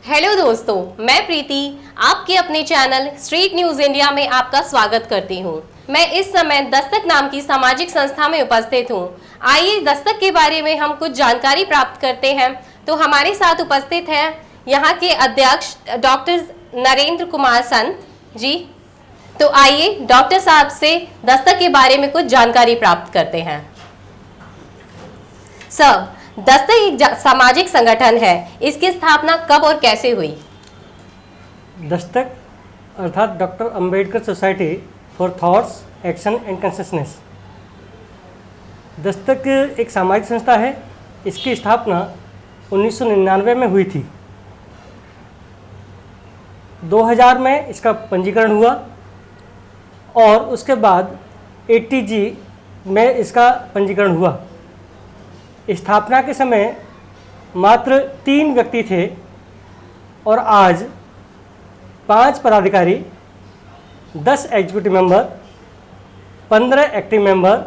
Hello दोस्तों, मैं प्रीति आपके अपने चैनल स्ट्रीट न्यूज इंडिया में आपका स्वागत करती हूं। मैं इस समय दस्तक नाम की सामाजिक संस्था में उपस्थित हूं। आइए दस्तक के बारे में हम कुछ जानकारी प्राप्त करते हैं। तो हमारे साथ उपस्थित हैं यहां के अध्यक्ष डॉक्टर नरेंद्र कुमार संत जी। तो आइए डॉक्टर साहब से दस्तक के बारे में कुछ जानकारी प्राप्त करते हैं। सर, दस्तक एक सामाजिक संगठन है, इसकी स्थापना कब और कैसे हुई? दस्तक अर्थात doctor Ambedkar society for thoughts action and consciousness, Dastak एक सामाजिक संस्था है। इसकी स्थापना 1999 में हुई थी। 2000 में इसका पंजीकरण हुआ और उसके बाद ATG में इसका पंजीकरण हुआ। स्थापना के समय मात्र 3 व्यक्ति थे और आज 5 पदाधिकारी, 10 एग्जीक्यूटिव मेंबर, 15 एक्टिव मेंबर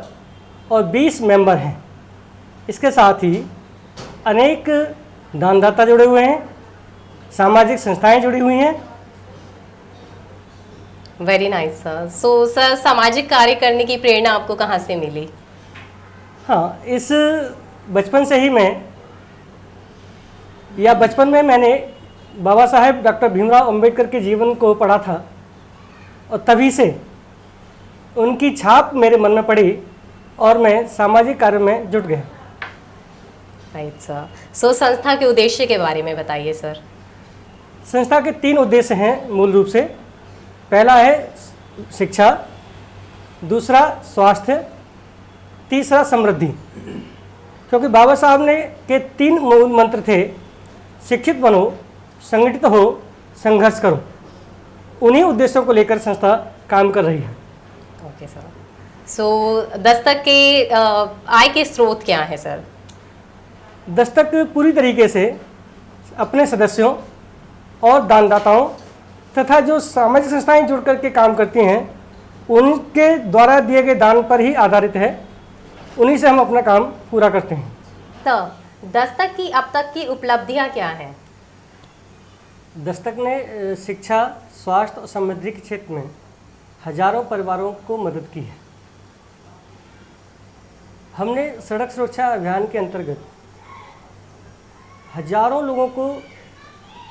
और 20 मेंबर हैं। इसके साथ ही अनेक दानदाता जुड़े हुए हैं, सामाजिक संस्थाएं जुड़ी हुई हैं। Very nice sir. So sir, सामाजिक कार्य करने की प्रेरणा आपको कहाँ से मिली? हाँ, इस बचपन से ही बचपन में मैंने बाबा साहेब डॉक्टर भीमराव अंबेडकर के जीवन को पढ़ा था और तभी से उनकी छाप मेरे मन में पड़ी और मैं सामाजिक कार्य में जुट गया। Right sir. सो संस्था के उद्देश्य के बारे में बताइए सर। संस्था के 3 उद्देश्य हैं मूल रूप से। पहला है शिक्षा, दूसरा स्वास्थ्य, तीसरा समृद्धि। क्योंकि बाबा साहब ने के 3 मूल मंत्र थे, शिक्षित बनो, संगठित हो, संघर्ष करो। उन्हीं उद्देश्यों को लेकर संस्था काम कर रही है। Okay sir. सो दस्तक के आय के स्रोत क्या है सर? दस्तक पूरी तरीके से अपने सदस्यों और दानदाताओं तथा जो सामाजिक संस्थाएं जुड़ करके काम करती हैं उनके द्वारा दिए गए दान पर ही आधारित है। उन्हीं से हम अपना काम पूरा करते हैं। तो दस्तक की अब तक की उपलब्धियां क्या हैं? दस्तक ने शिक्षा, स्वास्थ्य और समृद्धि के क्षेत्र में हजारों परिवारों को मदद की है। हमने सड़क सुरक्षा अभियान के अंतर्गत हजारों लोगों को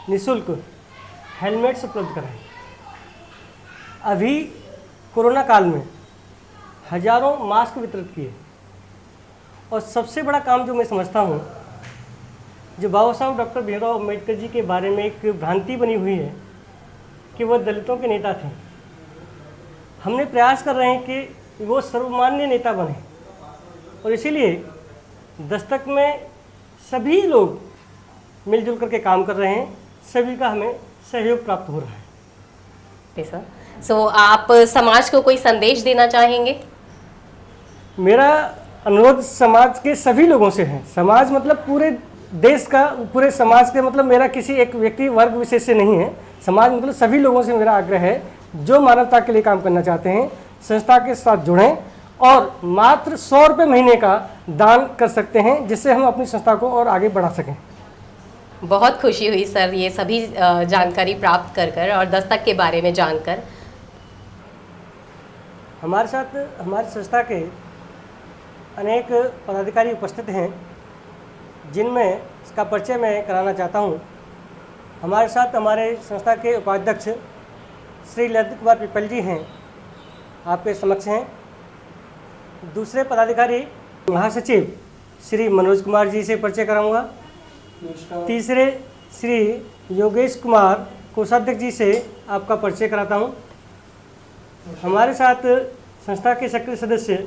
निःशुल्क हेलमेट्स उपलब्ध कराए। अभी कोरोना काल में हजारों मास्क वितरित किए। और सबसे बड़ा काम जो मैं समझता हूँ, जो बाबा साहब डॉक्टर भीमराव अम्बेडकर जी के बारे में एक भ्रांति बनी हुई है कि वह दलितों के नेता थे। हमने प्रयास कर रहे हैं कि वो सर्वमान्य नेता बने और इसीलिए दस्तक में सभी लोग मिलजुल करके काम कर रहे हैं, सभी का हमें सहयोग प्राप्त हो रहा है। सर, सो आप समाज को कोई संदेश देना चाहेंगे? मेरा अनुरोध समाज के सभी लोगों से है। समाज मतलब पूरे देश का, पूरे समाज के, मतलब मेरा किसी एक व्यक्ति वर्ग विशेष से नहीं है। समाज मतलब सभी लोगों से मेरा आग्रह है, जो मानवता के लिए काम करना चाहते हैं संस्था के साथ जुड़ें और मात्र 100 रुपये महीने का दान कर सकते हैं, जिससे हम अपनी संस्था को और आगे बढ़ा सकें। बहुत खुशी हुई सर ये सभी जानकारी प्राप्त कर और दस्तक के बारे में जानकर। हमारे साथ हमारी संस्था के अनेक पदाधिकारी उपस्थित हैं, जिनमें इसका परिचय मैं कराना चाहता हूं। हमारे साथ हमारे संस्था के उपाध्यक्ष श्री ललित कुमार पिपल जी हैं, आपके समक्ष हैं। दूसरे पदाधिकारी महासचिव श्री मनोज कुमार जी से परिचय कराऊंगा। तीसरे श्री योगेश कुमार कोषाध्यक्ष जी से आपका परिचय कराता हूं। हमारे साथ संस्था के सक्रिय सदस्य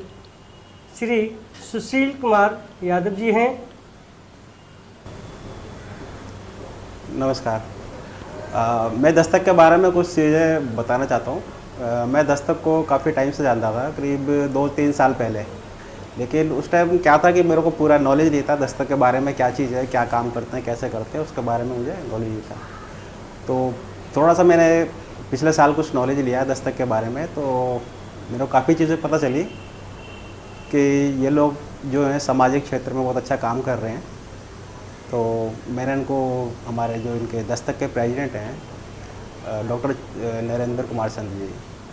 श्री सुशील कुमार यादव जी हैं। नमस्कार। मैं दस्तक के बारे में कुछ चीज़ें बताना चाहता हूँ। मैं दस्तक को काफ़ी टाइम से जानता था, करीब 2-3 साल पहले। लेकिन उस टाइम क्या था कि मेरे को पूरा नॉलेज नहीं था दस्तक के बारे में, क्या चीज़ है, क्या काम करते हैं, कैसे करते हैं, उसके बारे में मुझे नॉलेज नहीं था। तो थोड़ा सा मैंने पिछले साल कुछ नॉलेज लिया दस्तक के बारे में, तो मेरे को काफ़ी चीज़ें पता चली कि ये लोग जो हैं सामाजिक क्षेत्र में बहुत अच्छा काम कर रहे हैं। तो मैंने इनको, हमारे जो इनके दस्तक के प्रेसिडेंट हैं डॉक्टर नरेंद्र कुमार चंद जी,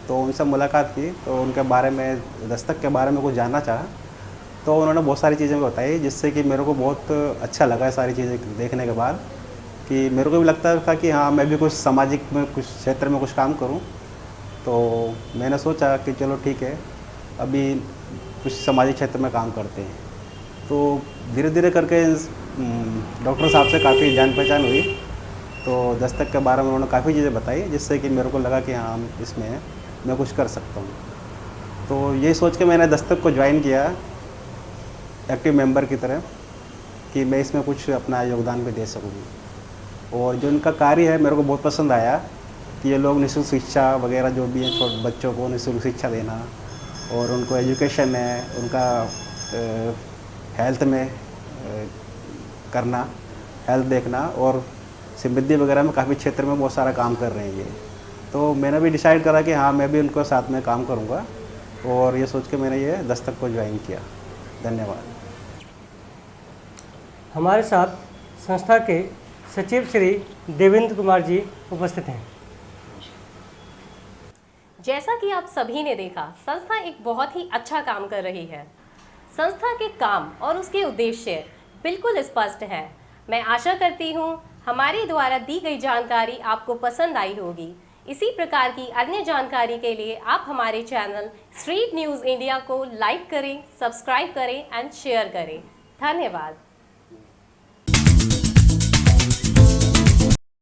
तो उनसे मुलाकात की, तो उनके बारे में, दस्तक के बारे में कुछ जानना चाहा। तो उन्होंने बहुत सारी चीज़ें बताई, जिससे कि मेरे को बहुत अच्छा लगा सारी चीज़ें देखने के बाद, कि मेरे को भी लगता था कि हाँ मैं भी कुछ सामाजिक में, कुछ क्षेत्र में कुछ काम करूं। तो मैंने सोचा कि चलो ठीक है, अभी कुछ सामाजिक क्षेत्र में काम करते हैं। तो धीरे धीरे करके डॉक्टर साहब से काफ़ी जान पहचान हुई, तो दस्तक के बारे में उन्होंने काफ़ी चीज़ें बताई, जिससे कि मेरे को लगा कि हाँ इसमें मैं कुछ कर सकता हूँ। तो ये सोच के मैंने दस्तक को ज्वाइन किया एक्टिव मेंबर की तरह, कि मैं इसमें कुछ अपना योगदान भी दे सकूँ। और जो इनका कार्य है मेरे को बहुत पसंद आया, कि ये लोग निःशुल्क शिक्षा वगैरह जो भी है, छोटे बच्चों को निःशुल्क शिक्षा देना, और उनको एजुकेशन है, उनका हेल्थ में करना, हेल्थ देखना, और समृद्धि वगैरह में काफ़ी क्षेत्र में बहुत सारा काम कर रहे हैं ये। तो मैंने भी डिसाइड करा कि हाँ मैं भी उनको साथ में काम करूँगा, और ये सोच के मैंने ये दस्तक को ज्वाइन किया। धन्यवाद। हमारे साथ संस्था के सचिव श्री देवेंद्र कुमार जी उपस्थित हैं। जैसा कि आप सभी ने देखा, संस्था एक बहुत ही अच्छा काम कर रही है। संस्था के काम और उसके उद्देश्य बिल्कुल स्पष्ट है। मैं आशा करती हूँ हमारे द्वारा दी गई जानकारी आपको पसंद आई होगी। इसी प्रकार की अन्य जानकारी के लिए आप हमारे चैनल स्ट्रीट न्यूज़ इंडिया को लाइक करें, सब्सक्राइब करें एंड शेयर करें। धन्यवाद।